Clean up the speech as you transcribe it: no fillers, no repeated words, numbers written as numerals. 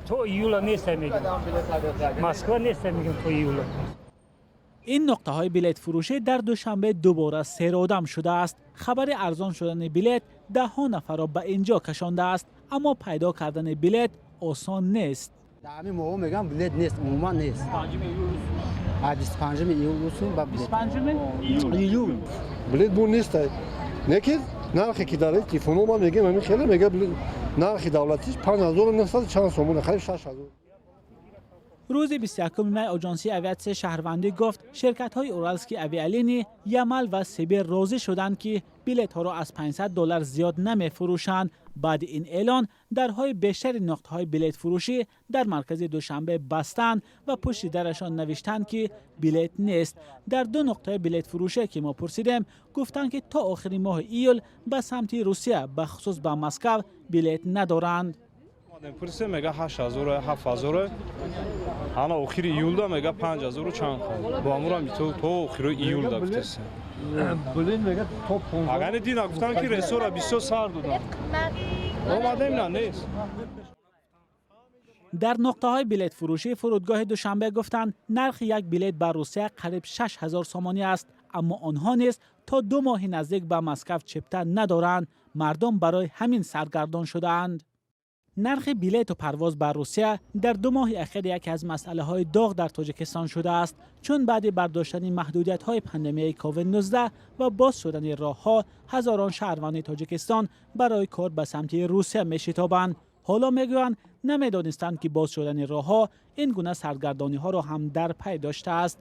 تو ایولا نیست میگم مسکو نیست میگم تو ایولا. این نقطه های بلیت فروشی در دوشنبه دوباره سرودم شده است. خبر ارزان شدن بلیت ده ها نفر را به اینجا کشانده است، اما پیدا کردن بلیت آسان نیست. در همین موقع میگم بلیت نیست، عموما نیست. 25 ایول با بلیت. ایول. بلیت بون نیست. نکید نرخی که داره تلفن ما میگه من خیلی میگه نرخ دولتیش 5900 چند سومونه خرید 6000. روز 21 می آژانس اویاسیون شهروندی گفت شرکت‌های اورالسکی اویالینی، یمل و سیبر راضی شدند که بلیط‌ها را از $500 زیاد نمی‌فروشند. بعد این اعلان درهای بیشتر نقطه‌های بلیط فروشی در مرکز دوشنبه بستند و پشت درشان نوشتند که بلیط نیست. در دو نقطه بلیط فروشی که ما پرسیدیم گفتند که تا آخر ماه ایول به سمت روسیه به خصوص به مسکو بلیط ندارند. پرسه میگه 8000 7000 انا آخر ایول میگه 5000 چند با امورم تو آخر ایول دافتس بلیت میگه تو 15. اگر دینا گفتن که رسورا 20 سر دادن اومدیم نه نیست. در نقطه های بلیط فروشی فرودگاه دوشنبه گفتند نرخ یک بلیط به روسیه قریب 6000 سومانی است، اما آنها نیز تا 2 ماه نزدیک به مسکو چپته ندارند. مردم برای همین سرگردان شده‌اند. نرخ بلیط و پرواز به روسیه در 2 ماه اخیر یکی از مسئله های داغ در تاجیکستان شده است، چون بعد برداشتن محدودیت های پاندمی کووید 19 و باز شدن راه ها هزاران شهروند تاجیکستان برای کار به سمت روسیه میشتابند. حالا میگویند نمیدانستند که باز شدن راه ها این گونه سرگردانی ها را هم در پی داشته است.